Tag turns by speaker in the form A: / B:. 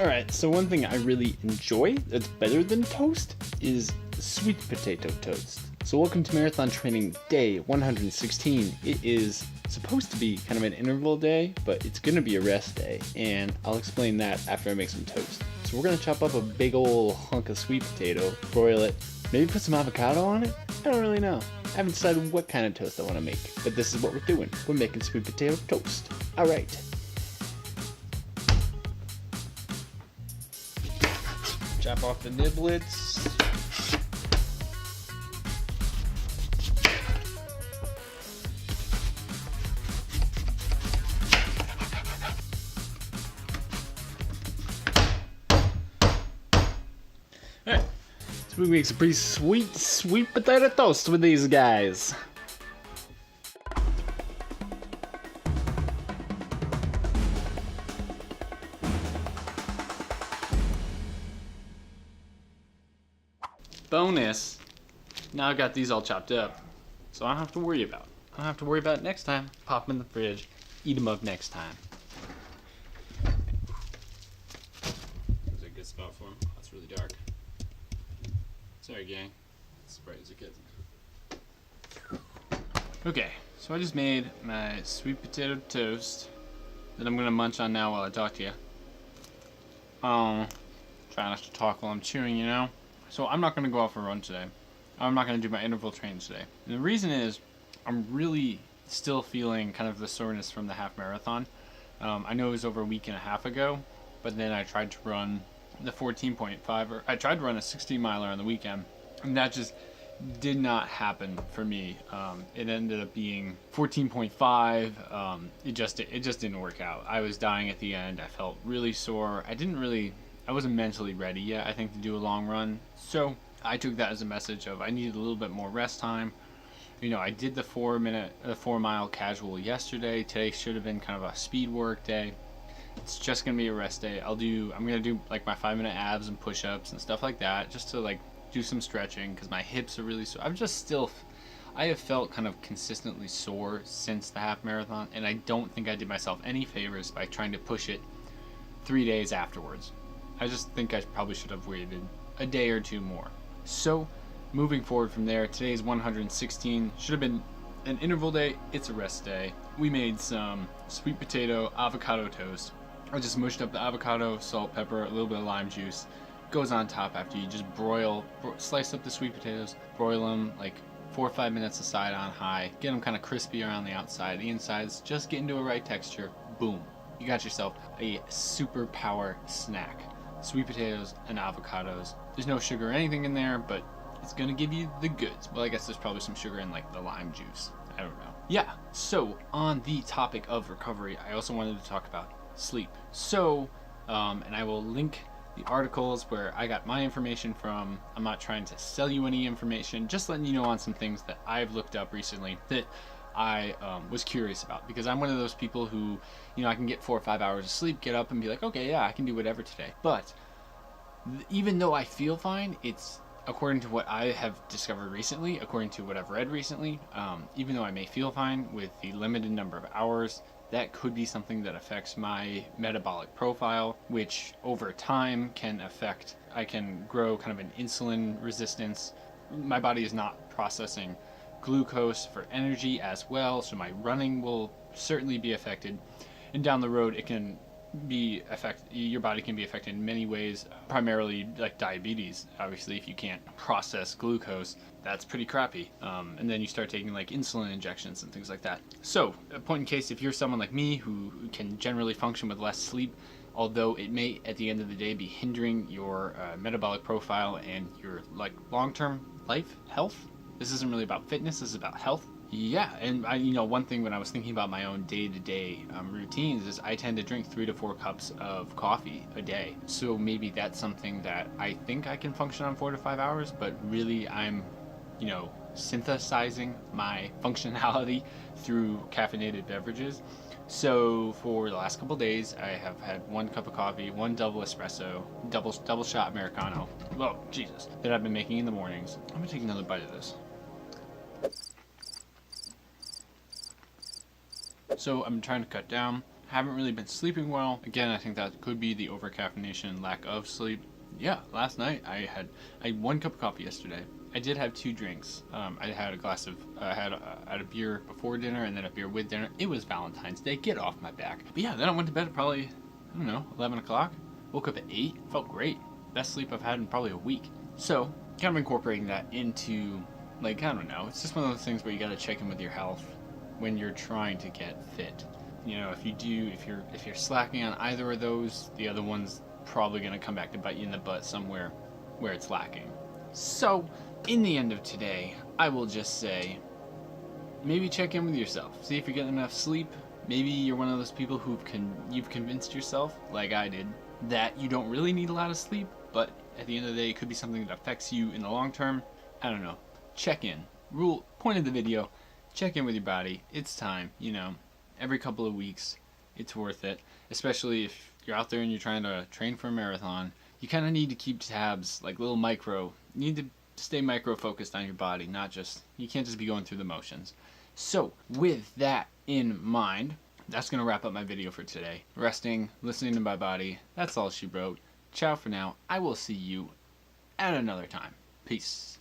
A: Alright, so one thing I really enjoy that's better than toast is sweet potato toast. So welcome to Marathon Training Day 116. It is supposed to be kind of an interval day, but it's going to be a rest day, and I'll explain that after I make some toast. So we're going to chop up a big old hunk of sweet potato, broil it, maybe put some avocado on it? I don't really know. I haven't decided what kind of toast I want to make, but this is what we're doing. We're making sweet potato toast. Alright. Chop off the niblets. Alright, so we make some pretty sweet potato toast with these guys. Bonus, now I got these all chopped up, so I don't have to worry about it. I don't have to worry about it next time. Pop them in the fridge, eat them up next time. Is that a good spot for them? Oh, it's really dark. Sorry, gang. It's as bright as it gets. Okay, so I just made my sweet potato toast that I'm gonna munch on now while I talk to you. Try not to talk while I'm chewing, you know? So I'm not going to go out for a run today. I'm not going to do my interval train today. And the reason is I'm really still feeling kind of the soreness from the half marathon. I know it was over a week and a half ago, but then I tried to run the 14.5, or I tried to run a 16 miler on the weekend, and that just did not happen for me. It ended up being 14.5. It just didn't work out. I was dying at the end. I felt really sore. I wasn't mentally ready yet, I think, to do a long run. So I took that as a message of I needed a little bit more rest time. You know, I did the 4 mile casual yesterday. Today should have been kind of a speed work day. It's just gonna be a rest day. I'm gonna do like my 5-minute abs and push-ups and stuff like that, just to like do some stretching because my hips are really sore. I have felt kind of consistently sore since the half marathon, and I don't think I did myself any favors by trying to push it 3 days afterwards. I just think I probably should have waited a day or two more. So, moving forward from there, today's 116. Should have been an interval day. It's a rest day. We made some sweet potato avocado toast. I just mushed up the avocado, salt, pepper, a little bit of lime juice. Goes on top after you just slice up the sweet potatoes, broil them like 4 or 5 minutes aside on high. Get them kind of crispy around the outside. The inside's just getting to a right texture. Boom. You got yourself a superpower snack. Sweet potatoes and avocados. There's no sugar or anything in there, but it's gonna give you the goods. Well, I guess there's probably some sugar in like the lime juice. I don't know. Yeah, so on the topic of recovery, I also wanted to talk about sleep. So, and I will link the articles where I got my information from. I'm not trying to sell you any information, just letting you know on some things that I've looked up recently that I was curious about, because I'm one of those people who, you know, I can get 4 or 5 hours of sleep, get up and be like, okay, yeah, I can do whatever today. But even though I feel fine, it's according to what I have discovered recently, according to what I've read recently, even though I may feel fine with the limited number of hours, that could be something that affects my metabolic profile, which over time I can grow kind of an insulin resistance. My body is not processing glucose for energy as well, so my running will certainly be affected, and down the road your body can be affected in many ways, primarily like diabetes. Obviously, if you can't process glucose, that's pretty crappy, and then you start taking like insulin injections and things like that. So a point in case, if you're someone like me who can generally function with less sleep, although it may at the end of the day be hindering your metabolic profile and your like long-term health. This isn't really about fitness, this is about health. Yeah, and one thing when I was thinking about my own day-to-day routines is I tend to drink 3 to 4 cups of coffee a day. So maybe that's something that I think I can function on 4 to 5 hours, but really I'm, synthesizing my functionality through caffeinated beverages. So for the last couple days, I have had 1 cup of coffee, 1 double espresso, double shot Americano. Well, Jesus, that I've been making in the mornings. I'm gonna take another bite of this. So I'm trying to cut down. Haven't really been sleeping well. Again, I think that could be the over-caffeination and lack of sleep. Yeah, last night I had 1 cup of coffee yesterday. I did have 2 drinks. I had a beer before dinner and then a beer with dinner. It was Valentine's Day. Get off my back. But yeah, then I went to bed at probably, I don't know, 11 o'clock. Woke up at 8. Felt great. Best sleep I've had in probably a week. So, kind of incorporating that into, like, I don't know. It's just one of those things where you gotta check in with your health when you're trying to get fit. You know, if you're slacking on either of those, the other one's probably gonna come back to bite you in the butt somewhere where it's lacking. So, in the end of today, I will just say, maybe check in with yourself. See if you're getting enough sleep. Maybe you're one of those people you've convinced yourself, like I did, that you don't really need a lot of sleep, but at the end of the day, it could be something that affects you in the long term. I don't know. Check in. Point of the video, check in with your body. It's time, you know. Every couple of weeks, it's worth it. Especially if you're out there and you're trying to train for a marathon. You kind of need to keep tabs, like little micro. You need to stay micro focused on your body, you can't just be going through the motions. So, with that in mind, that's going to wrap up my video for today. Resting, listening to my body, that's all she wrote. Ciao for now. I will see you at another time. Peace.